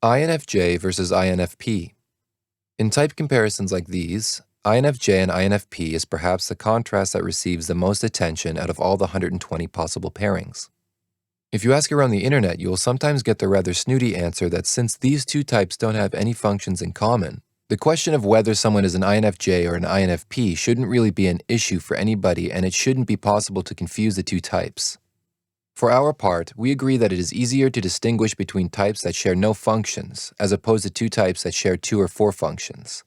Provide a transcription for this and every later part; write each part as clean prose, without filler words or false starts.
INFJ versus INFP. In type comparisons like these, INFJ and INFP is perhaps the contrast that receives the most attention out of all the 120 possible pairings. If you ask around the internet, you will sometimes get the rather snooty answer that since these two types don't have any functions in common, the question of whether someone is an INFJ or an INFP shouldn't really be an issue for anybody, and it shouldn't be possible to confuse the two types. For our part, we agree that it is easier to distinguish between types that share no functions, as opposed to two types that share 2 or 4 functions.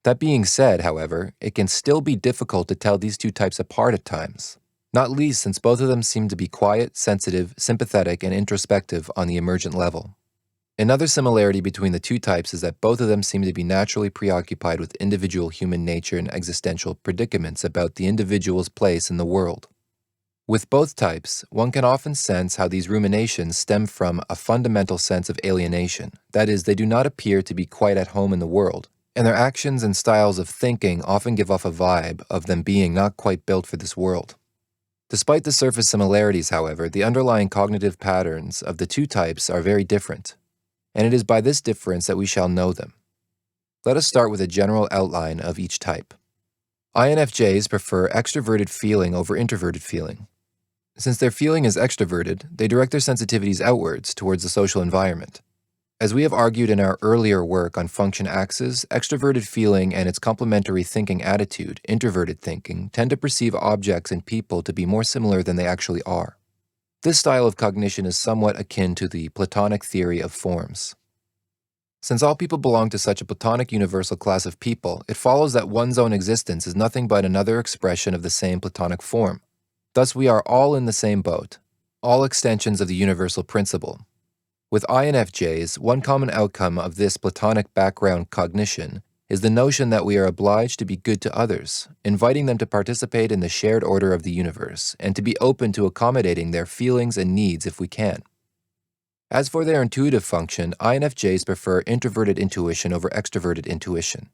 That being said, however, it can still be difficult to tell these two types apart at times, not least since both of them seem to be quiet, sensitive, sympathetic, and introspective on the emergent level. Another similarity between the two types is that both of them seem to be naturally preoccupied with individual human nature and existential predicaments about the individual's place in the world. With both types, one can often sense how these ruminations stem from a fundamental sense of alienation. That is, they do not appear to be quite at home in the world, and their actions and styles of thinking often give off a vibe of them being not quite built for this world. Despite the surface similarities, however, the underlying cognitive patterns of the two types are very different, and it is by this difference that we shall know them. Let us start with a general outline of each type. INFJs prefer extroverted feeling over introverted feeling. Since their feeling is extroverted, they direct their sensitivities outwards towards the social environment. As we have argued in our earlier work on function axes, extroverted feeling and its complementary thinking attitude, introverted thinking, tend to perceive objects and people to be more similar than they actually are. This style of cognition is somewhat akin to the Platonic theory of forms. Since all people belong to such a Platonic universal class of people, it follows that one's own existence is nothing but another expression of the same Platonic form. Thus, we are all in the same boat, all extensions of the universal principle. With INFJs, one common outcome of this Platonic background cognition is the notion that we are obliged to be good to others, inviting them to participate in the shared order of the universe, and to be open to accommodating their feelings and needs if we can. As for their intuitive function, INFJs prefer introverted intuition over extroverted intuition.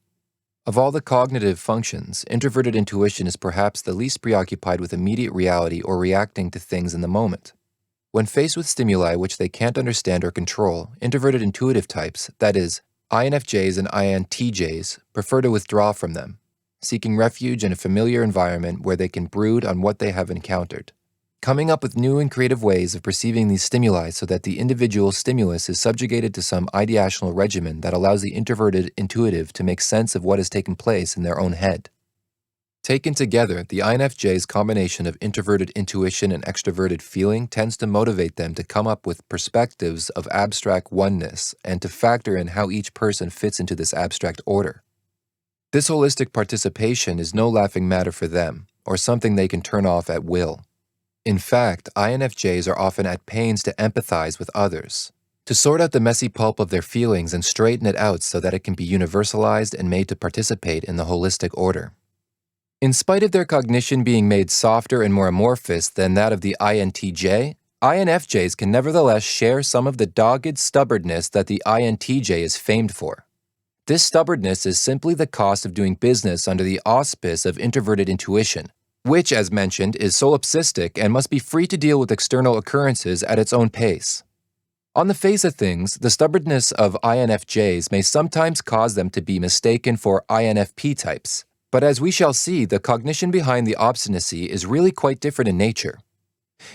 Of all the cognitive functions, introverted intuition is perhaps the least preoccupied with immediate reality or reacting to things in the moment. When faced with stimuli which they can't understand or control, introverted intuitive types, that is, INFJs and INTJs, prefer to withdraw from them, seeking refuge in a familiar environment where they can brood on what they have encountered, coming up with new and creative ways of perceiving these stimuli so that the individual stimulus is subjugated to some ideational regimen that allows the introverted intuitive to make sense of what has taken place in their own head. Taken together, the INFJ's combination of introverted intuition and extroverted feeling tends to motivate them to come up with perspectives of abstract oneness and to factor in how each person fits into this abstract order. This holistic participation is no laughing matter for them, or something they can turn off at will. In fact, INFJs are often at pains to empathize with others, to sort out the messy pulp of their feelings and straighten it out so that it can be universalized and made to participate in the holistic order. In spite of their cognition being made softer and more amorphous than that of the INTJ, INFJs can nevertheless share some of the dogged stubbornness that the INTJ is famed for. This stubbornness is simply the cost of doing business under the auspice of introverted intuition, which, as mentioned, is solipsistic and must be free to deal with external occurrences at its own pace. On the face of things, the stubbornness of INFJs may sometimes cause them to be mistaken for INFP types, but as we shall see, the cognition behind the obstinacy is really quite different in nature.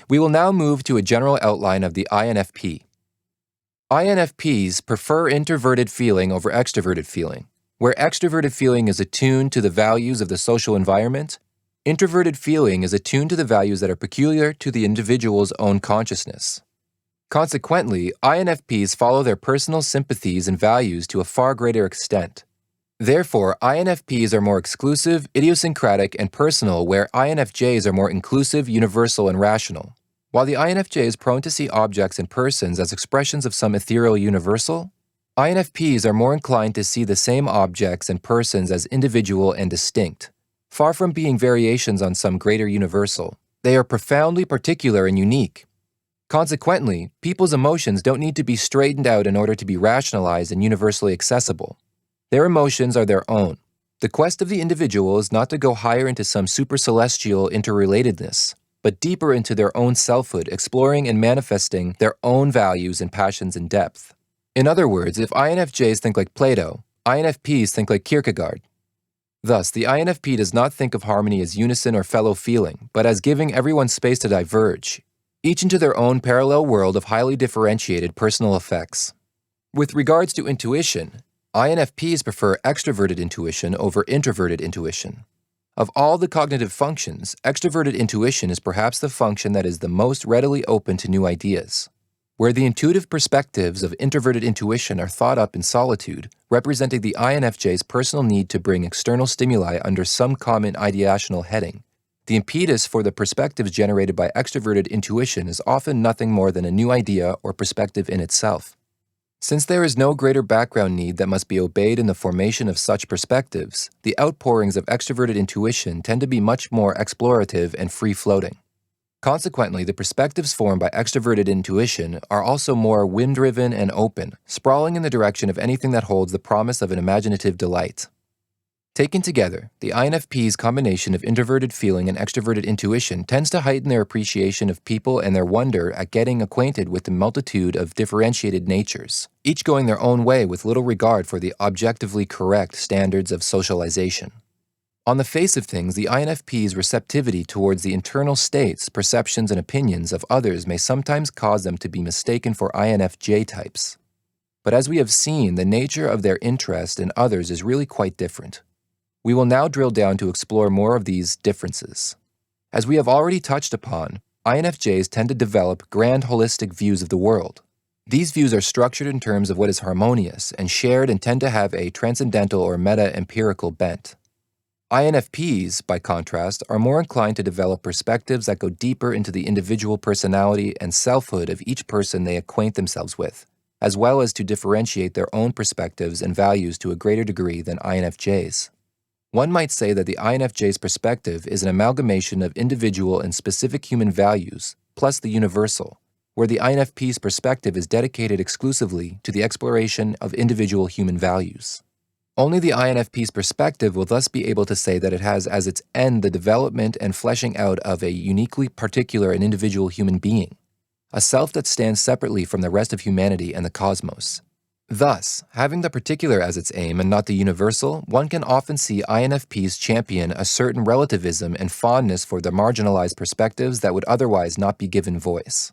We will now move to a general outline of the INFP. INFPs prefer introverted feeling over extroverted feeling. Where extroverted feeling is attuned to the values of the social environment, introverted feeling is attuned to the values that are peculiar to the individual's own consciousness. Consequently, INFPs follow their personal sympathies and values to a far greater extent. Therefore, INFPs are more exclusive, idiosyncratic, and personal, where INFJs are more inclusive, universal, and rational. While the INFJ is prone to see objects and persons as expressions of some ethereal universal, INFPs are more inclined to see the same objects and persons as individual and distinct. Far from being variations on some greater universal, they are profoundly particular and unique. Consequently, people's emotions don't need to be straightened out in order to be rationalized and universally accessible. Their emotions are their own. The quest of the individual is not to go higher into some supercelestial interrelatedness, but deeper into their own selfhood, exploring and manifesting their own values and passions in depth. In other words, if INFJs think like Plato, INFPs think like Kierkegaard. Thus, the INFP does not think of harmony as unison or fellow feeling, but as giving everyone space to diverge, each into their own parallel world of highly differentiated personal effects. With regards to intuition, INFPs prefer extroverted intuition over introverted intuition. Of all the cognitive functions, extroverted intuition is perhaps the function that is the most readily open to new ideas. Where the intuitive perspectives of introverted intuition are thought up in solitude, representing the INFJ's personal need to bring external stimuli under some common ideational heading, the impetus for the perspectives generated by extroverted intuition is often nothing more than a new idea or perspective in itself. Since there is no greater background need that must be obeyed in the formation of such perspectives, the outpourings of extroverted intuition tend to be much more explorative and free-floating. Consequently, the perspectives formed by extroverted intuition are also more wind-driven and open, sprawling in the direction of anything that holds the promise of an imaginative delight. Taken together, the INFP's combination of introverted feeling and extroverted intuition tends to heighten their appreciation of people and their wonder at getting acquainted with the multitude of differentiated natures, each going their own way with little regard for the objectively correct standards of socialization. On the face of things, the INFP's receptivity towards the internal states, perceptions, and opinions of others may sometimes cause them to be mistaken for INFJ types. But as we have seen, the nature of their interest in others is really quite different. We will now drill down to explore more of these differences. As we have already touched upon, INFJs tend to develop grand holistic views of the world. These views are structured in terms of what is harmonious and shared and tend to have a transcendental or meta-empirical bent. INFPs, by contrast, are more inclined to develop perspectives that go deeper into the individual personality and selfhood of each person they acquaint themselves with, as well as to differentiate their own perspectives and values to a greater degree than INFJs. One might say that the INFJ's perspective is an amalgamation of individual and specific human values, plus the universal, where the INFP's perspective is dedicated exclusively to the exploration of individual human values. Only the INFP's perspective will thus be able to say that it has as its end the development and fleshing out of a uniquely particular and individual human being, a self that stands separately from the rest of humanity and the cosmos. Thus, having the particular as its aim and not the universal, one can often see INFPs champion a certain relativism and fondness for the marginalized perspectives that would otherwise not be given voice.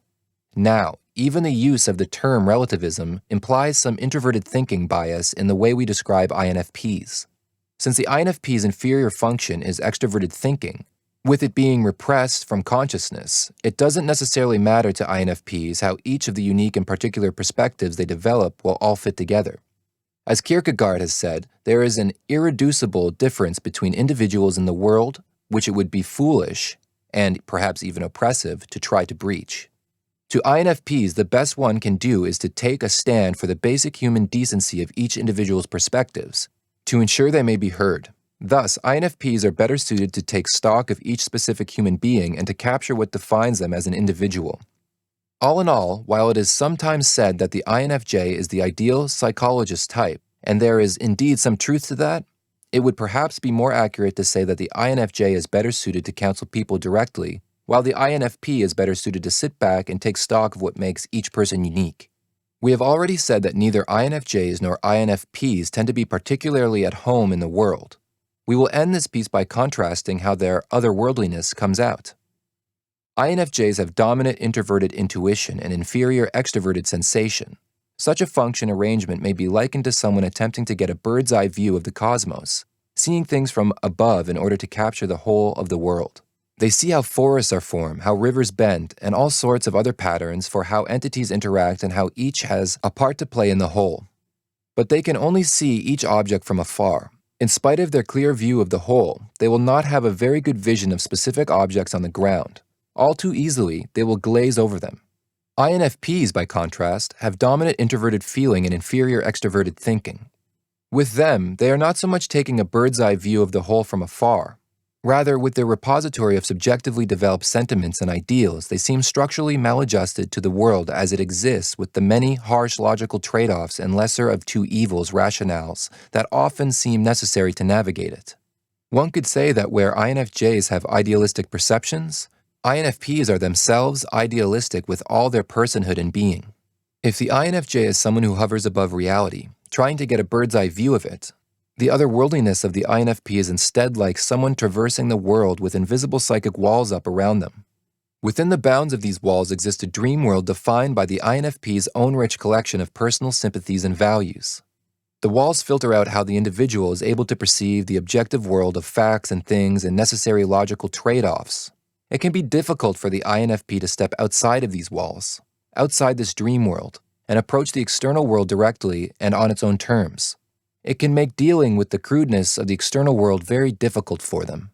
Now, even the use of the term relativism implies some introverted thinking bias in the way we describe INFPs. Since the INFP's inferior function is extroverted thinking, with it being repressed from consciousness, it doesn't necessarily matter to INFPs how each of the unique and particular perspectives they develop will all fit together. As Kierkegaard has said, there is an irreducible difference between individuals in the world, which it would be foolish, and perhaps even oppressive, to try to breach. To INFPs, the best one can do is to take a stand for the basic human decency of each individual's perspectives, to ensure they may be heard. Thus, INFPs are better suited to take stock of each specific human being and to capture what defines them as an individual. All in all, while it is sometimes said that the INFJ is the ideal psychologist type, and there is indeed some truth to that, it would perhaps be more accurate to say that the INFJ is better suited to counsel people directly, while the INFP is better suited to sit back and take stock of what makes each person unique. We have already said that neither INFJs nor INFPs tend to be particularly at home in the world. We will end this piece by contrasting how their otherworldliness comes out. INFJs have dominant introverted intuition and inferior extroverted sensation. Such a function arrangement may be likened to someone attempting to get a bird's-eye view of the cosmos, seeing things from above in order to capture the whole of the world. They see how forests are formed, how rivers bend, and all sorts of other patterns for how entities interact and how each has a part to play in the whole. But they can only see each object from afar. In spite of their clear view of the whole, they will not have a very good vision of specific objects on the ground. All too easily, they will glaze over them. INFPs, by contrast, have dominant introverted feeling and inferior extroverted thinking. With them, they are not so much taking a bird's-eye view of the whole from afar. Rather, with their repository of subjectively developed sentiments and ideals, they seem structurally maladjusted to the world as it exists with the many harsh logical trade-offs and lesser of two evils rationales that often seem necessary to navigate it. One could say that where INFJs have idealistic perceptions, INFPs are themselves idealistic with all their personhood and being. If the INFJ is someone who hovers above reality, trying to get a bird's-eye view of it, the otherworldliness of the INFP is instead like someone traversing the world with invisible psychic walls up around them. Within the bounds of these walls exists a dream world defined by the INFP's own rich collection of personal sympathies and values. The walls filter out how the individual is able to perceive the objective world of facts and things and necessary logical trade-offs. It can be difficult for the INFP to step outside of these walls, outside this dream world, and approach the external world directly and on its own terms. It can make dealing with the crudeness of the external world very difficult for them.